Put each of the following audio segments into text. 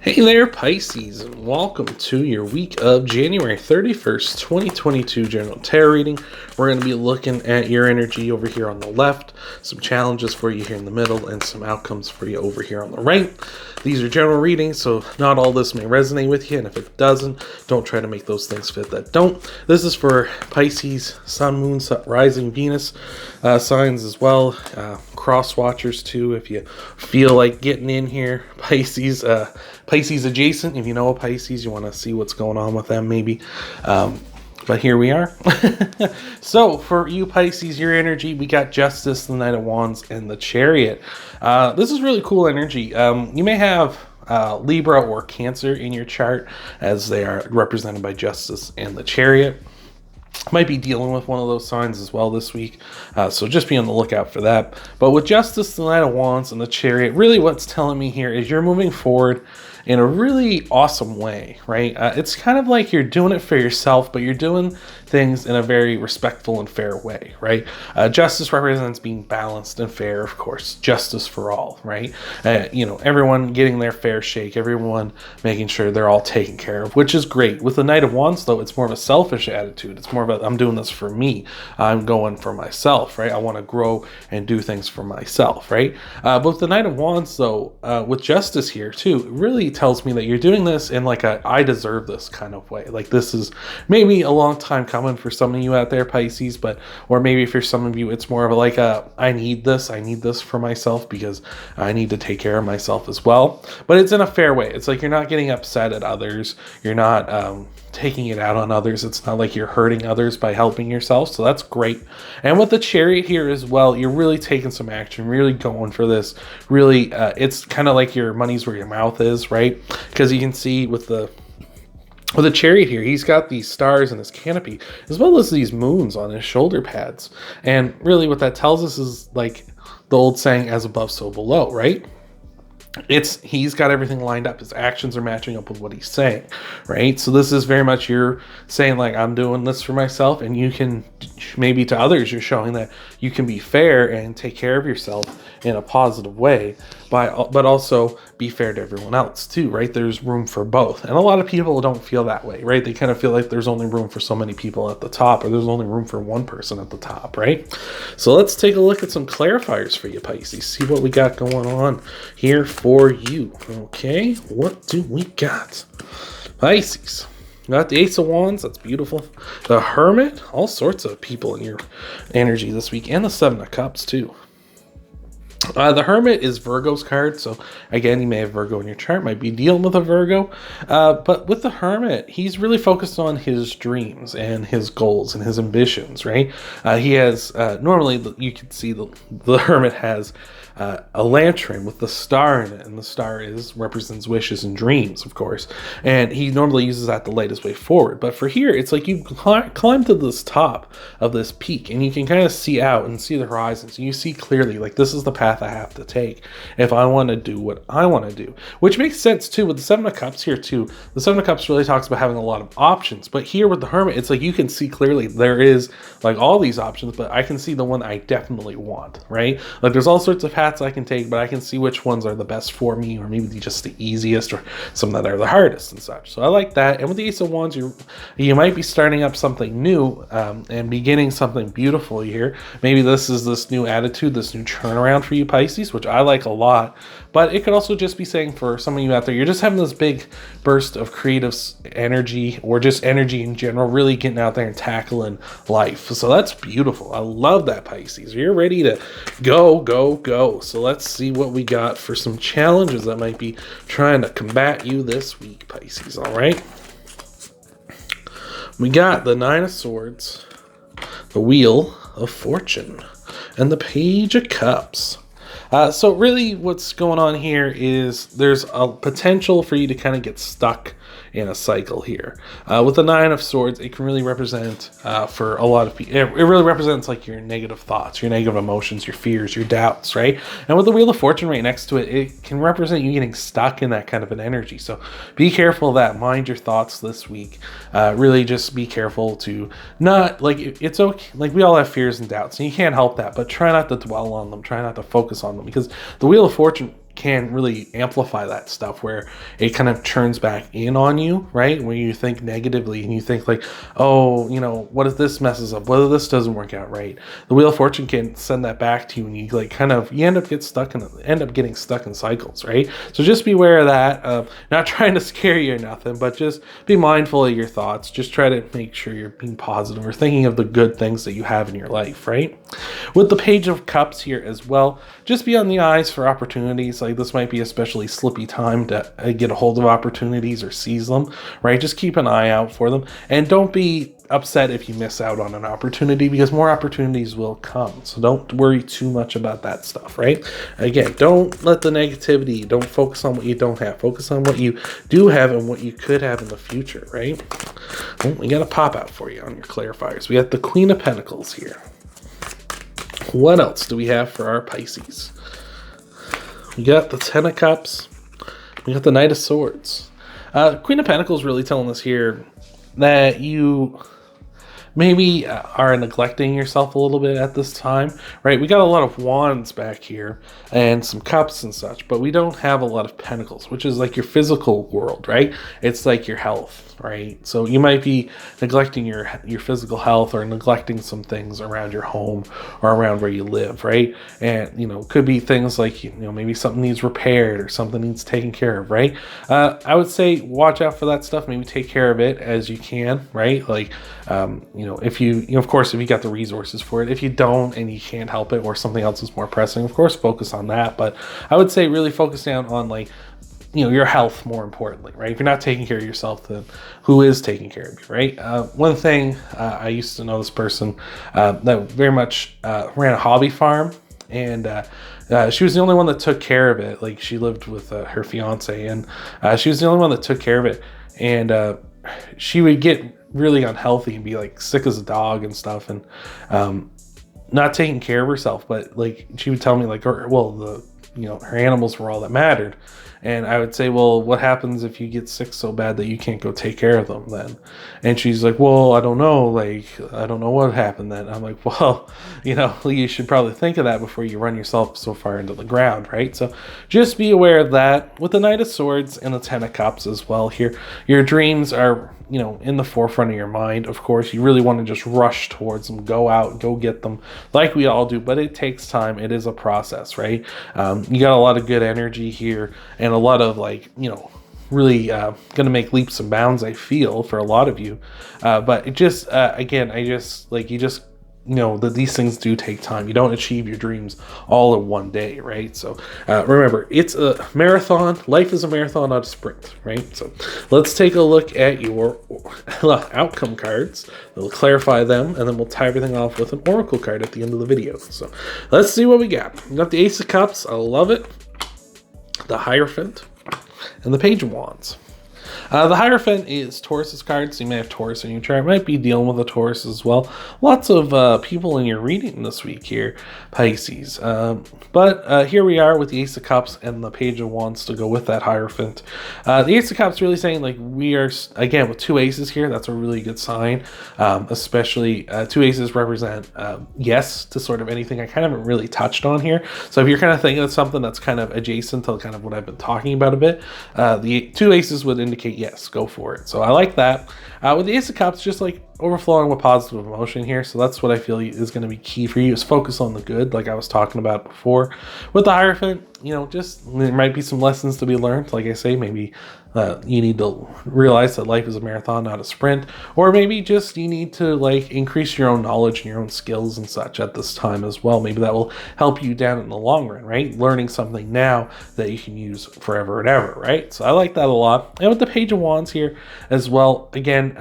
Hey there, Pisces, and welcome to your week of January 31st, 2022 general tarot reading. We're going to be looking at your energy over here on the left, some challenges for you here in the middle, and some outcomes for you over here on the right. These are general readings, so not all this may resonate with you, and if it doesn't, don't try to make those things fit that don't. This is for Pisces, Sun, Moon, Rising, Venus signs as well, cross watchers too, if you feel like getting in here. Pisces adjacent, if you know a Pisces, you want to see what's going on with them maybe. But here we are. So for you Pisces, your energy, we got Justice, the Knight of Wands, and the Chariot. This is really cool energy. You may have Libra or Cancer in your chart, as they are represented by Justice and the Chariot. Might be dealing with one of those signs as well this week, so just be on the lookout for that. But with Justice, the Knight of Wands, and the Chariot, really what's telling me here is you're moving forward in a really awesome way, right? It's kind of like you're doing it for yourself, but you're doing things in a very respectful and fair way, right? Justice represents being balanced and fair, of course. Justice for all, right? Everyone getting their fair shake, everyone making sure they're all taken care of, which is great. With the Knight of Wands, though, it's more of a selfish attitude. It's more of a, I'm doing this for me. I'm going for myself, right? I want to grow and do things for myself, right? But with the Knight of Wands, though, with Justice here, too, it really tells me that you're doing this in like a I deserve this kind of way. Like this is maybe a long time coming for some of you out there, Pisces, or maybe for some of you it's more of a I need this for myself because I need to take care of myself as well. But it's in a fair way. It's like you're not getting upset at others. You're not taking it out on others. It's not like you're hurting others by helping yourself. So that's great. And with the Chariot here as well, you're really taking some action, really going for this. Really, it's kind of like your money's where your mouth is, right? Because you can see with the Chariot here, he's got these stars in his canopy, as well as these moons on his shoulder pads. And really what that tells us is like the old saying, as above, so below, right? He's got everything lined up. His actions are matching up with what he's saying, right? So this is very much you're saying like, I'm doing this for myself, and you can maybe to others you're showing that you can be fair and take care of yourself in a positive way, but also be fair to everyone else too, right? There's room for both, and a lot of people don't feel that way, right? They kind of feel like there's only room for so many people at the top, or there's only room for one person at the top, right? So let's take a look at some clarifiers for you, Pisces. See what we got going on here for you. Okay, what do we got? Pisces. Got the Ace of Wands, that's beautiful. The Hermit, all sorts of people in your energy this week, and the Seven of Cups too. The Hermit is Virgo's card, so again, you may have Virgo in your chart, might be dealing with a Virgo, but with the Hermit, he's really focused on his dreams and his goals and his ambitions, right? He has, normally you can see the Hermit has a lantern with the star in it, and the star represents wishes and dreams, of course, and he normally uses that to light his way forward. But for here, it's like you climb to this top of this peak, and you can kind of see out and see the horizons, and you see clearly, like, this is the path I have to take if I want to do what I want to do, which makes sense too with the Seven of Cups here too. The Seven of Cups really talks about having a lot of options, but here with the Hermit, it's like you can see clearly there is like all these options, but I can see the one I definitely want, right? Like there's all sorts of paths I can take, but I can see which ones are the best for me, or maybe just the easiest, or some that are the hardest and such. So I like that. And with the Ace of Wands, you might be starting up something new and beginning something beautiful here. Maybe this is this new attitude, this new turnaround for you, Pisces, which I like a lot. But it could also just be saying for some of you out there, you're just having this big burst of creative energy, or just energy in general, really getting out there and tackling life. So that's beautiful. I love that, Pisces. You're ready to go, go, go. So let's see what we got for some challenges that might be trying to combat you this week, Pisces. All right. We got the Nine of Swords, the Wheel of Fortune, and the Page of Cups. So really what's going on here is there's a potential for you to kind of get stuck in a cycle here. With the Nine of Swords, it can really represent, for a lot of people, it really represents like your negative thoughts, your negative emotions, your fears, your doubts, right? And with the Wheel of Fortune right next to it, it can represent you getting stuck in that kind of an energy. So be careful of that. Mind your thoughts this week. Really just be careful to not, like, it's okay. Like, we all have fears and doubts, and you can't help that, but try not to dwell on them. Try not to focus on them, because the Wheel of Fortune can really amplify that stuff, where it kind of turns back in on you, right? When you think negatively and you think like, oh, you know, what if this messes up? What if this doesn't work out right? The Wheel of Fortune can send that back to you, and you like kind of, you end up getting stuck in cycles, right? So just be aware of that. Not trying to scare you or nothing, but just be mindful of your thoughts. Just try to make sure you're being positive or thinking of the good things that you have in your life, right? With the Page of Cups here as well, just be on the eyes for opportunities. Like, this might be especially slippy time to get a hold of opportunities or seize them, right? Just keep an eye out for them, and don't be upset if you miss out on an opportunity, because more opportunities will come. So don't worry too much about that stuff, right? Again, don't let the negativity, don't focus on what you don't have. Focus on what you do have and what you could have in the future, right? Well, we got a pop out for you on your clarifiers. We got the Queen of Pentacles here. What else do we have for our Pisces? We got the Ten of Cups. We got the Knight of Swords. Queen of Pentacles really telling us here that you maybe are neglecting yourself a little bit at this time, right? We got a lot of wands back here and some cups and such, but we don't have a lot of pentacles, which is like your physical world, right? It's like your health, right? So you might be neglecting your physical health, or neglecting some things around your home or around where you live, right? And, you know, could be things like, you know, maybe something needs repaired or something needs taken care of, right? I would say watch out for that stuff. Maybe take care of it as you can, right? Like, you know, if you of course, if you got the resources for it. If you don't and you can't help it, or something else is more pressing, of course, focus on that. But I would say really focus down on, like, you know, your health more importantly, right? If you're not taking care of yourself, then who is taking care of you, right? One thing, I used to know this person that very much ran a hobby farm, and she was the only one that took care of it. Like, she lived with her fiance, and she was the only one that took care of it. And she would get really unhealthy and be like sick as a dog and stuff, and not taking care of herself. But like, she would tell me like, her animals were all that mattered. And I would say, well, what happens if you get sick so bad that you can't go take care of them then? And she's like, well, I don't know. Like, I don't know what happened then. I'm like, well, you know, you should probably think of that before you run yourself so far into the ground, right? So just be aware of that. With the Knight of Swords and the Ten of Cups as well here, your dreams are, you know, in the forefront of your mind. Of course, you really want to just rush towards them, go out, go get them, like we all do, but it takes time. It is a process, right? You got a lot of good energy here, and a lot of, like, you know, really gonna make leaps and bounds, I feel, for a lot of you. But it just, again, I just, like, you just, you know, that these things do take time. You don't achieve your dreams all in one day, right? So remember, it's a marathon. Life is a marathon, not a sprint, right? So let's take a look at your outcome cards. We'll clarify them, and then we'll tie everything off with an oracle card at the end of the video. So let's see what we got. We got the Ace of Cups. I love it. The Hierophant, and the Page of Wands. The Hierophant is Taurus's card, so you may have Taurus in your chart. Might be dealing with a Taurus as well. Lots of people in your reading this week here, Pisces. But here we are with the Ace of Cups and the Page of Wands to go with that Hierophant. The Ace of Cups really saying, like, we are, again, with two aces here. That's a really good sign. Especially two aces represent yes to sort of anything I kind of haven't really touched on here. So if you're kind of thinking of something that's kind of adjacent to kind of what I've been talking about a bit, the two aces would indicate yes, go for it. So I like that. With the Ace of Cups, just like overflowing with positive emotion here. So that's what I feel is going to be key for you, is focus on the good, like I was talking about before. With the Hierophant, you know, just there might be some lessons to be learned. Like I say, maybe you need to realize that life is a marathon, not a sprint, or maybe just you need to, like, increase your own knowledge and your own skills and such at this time as well. Maybe that will help you down in the long run, right? Learning something now that you can use forever and ever, right? So I like that a lot. And with the Page of Wands here as well, again,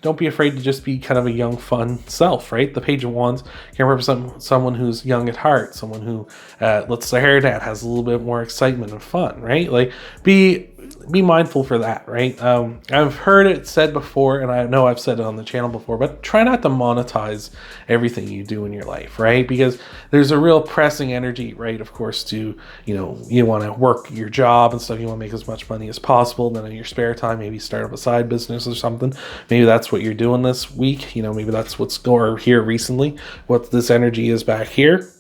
don't be afraid to just be kind of a young, fun self, right? The Page of Wands can represent someone who's young at heart, someone who lets their hair down, has a little bit more excitement and fun, right? Like, be mindful for that, right? I've heard it said before, and I know I've said it on the channel before, but try not to monetize everything you do in your life, right? Because there's a real pressing energy, right? Of course, to, you know, you want to work your job and stuff. You want to make as much money as possible. Then in your spare time, maybe start up a side business or something. Maybe that's what you're doing this week. You know, maybe that's what's going here recently, what this energy is back here.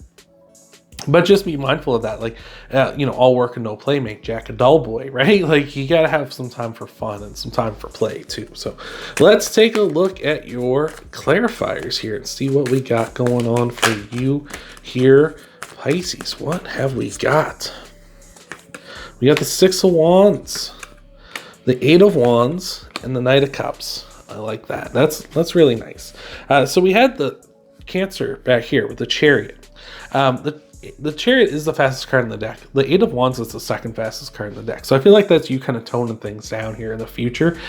But just be mindful of that. Like, all work and no play make Jack a dull boy, right? Like, you got to have some time for fun and some time for play too. So let's take a look at your clarifiers here and see what we got going on for you here, Pisces. What have we got? We got the Six of Wands, the Eight of Wands, and the Knight of Cups. I like that. That's really nice. So we had the Cancer back here with the Chariot. The Chariot is the fastest card in the deck. The Eight of Wands is the second fastest card in the deck. So I feel like that's you kind of toning things down here in the future.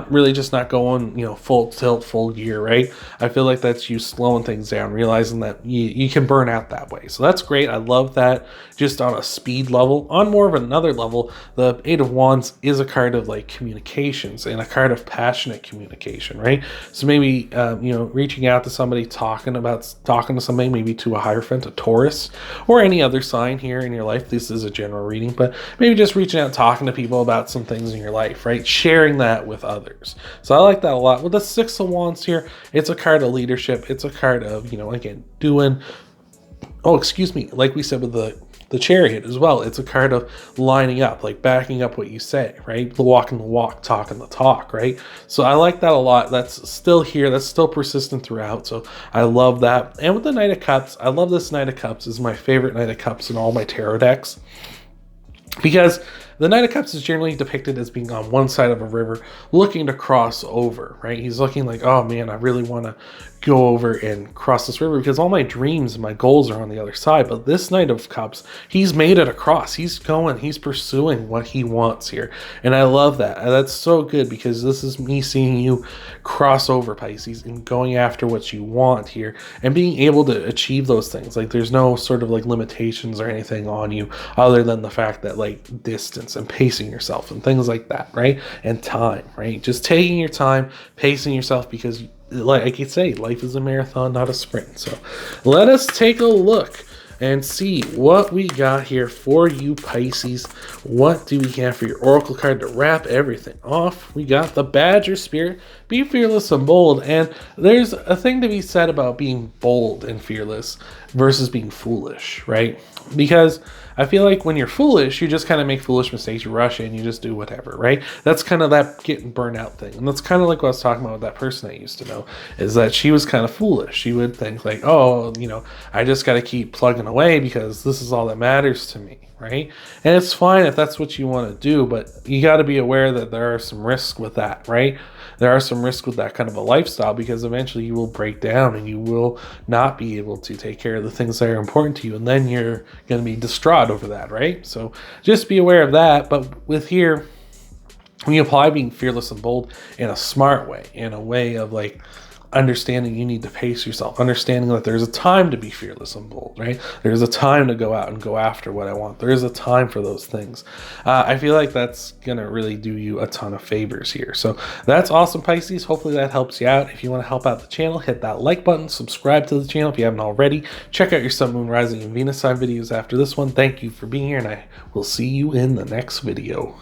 Really just not going, full tilt, full gear, right? I feel like that's you slowing things down, realizing that you can burn out that way. So that's great. I love that just on a speed level. On more of another level, the Eight of Wands is a card of like communications and a card of passionate communication, right? So maybe, reaching out to somebody, talking to somebody, maybe to a Hierophant, a Taurus, or any other sign here in your life. This is a general reading, but maybe just reaching out, talking to people about some things in your life, right? Sharing that with others. So I like that a lot. With the Six of Wands here, it's a card of leadership. It's a card of, again, like we said with the Chariot as well. It's a card of lining up, like backing up what you say, right? Walking the walk, talking the talk, right? So I like that a lot. That's still here. That's still persistent throughout. So I love that. And with the Knight of Cups, I love this Knight of Cups. Is my favorite Knight of Cups in all my tarot decks, because the Knight of Cups is generally depicted as being on one side of a river looking to cross over, right? He's looking like, oh man, I really want to go over and cross this river because all my dreams and my goals are on the other side. But this Knight of Cups, he's made it across. He's pursuing what he wants here. And I love that. That's so good because this is me seeing you cross over, Pisces, and going after what you want here and being able to achieve those things. Like, there's no sort of like limitations or anything on you other than the fact that like distance and pacing yourself and things like that, right? And time, right? Just taking your time, pacing yourself, because like I could say, life is a marathon, not a sprint. So let us take a look and see what we got here for you, Pisces. What do we have for your oracle card to wrap everything off? We got the Badger Spirit. Be fearless and bold. And there's a thing to be said about being bold and fearless versus being foolish, right? Because I feel like when you're foolish, you just kind of make foolish mistakes. You rush in, you just do whatever, right? That's kind of that getting burnt out thing. And that's kind of like what I was talking about with that person I used to know, is that she was kind of foolish. She would think like, oh, I just got to keep plugging away because this is all that matters to me, right? And it's fine if that's what you want to do, but you got to be aware that there are some risks with that, right? There are some risks with that kind of a lifestyle, because eventually you will break down and you will not be able to take care of the things that are important to you. And then you're going to be distraught over that, right? So just be aware of that. But with here, when you apply being fearless and bold in a smart way, in a way of like understanding you need to pace yourself, understanding that there's a time to be fearless and bold, right? There's a time to go out and go after what I want. There is a time for those things. I feel like that's gonna really do you a ton of favors here. So that's awesome, Pisces. Hopefully that helps you out. If you want to help out the channel, hit that like button, subscribe to the channel if you haven't already. Check out your Sun, Moon, Rising, and Venus sign videos after this one. Thank you for being here, and I will see you in the next video.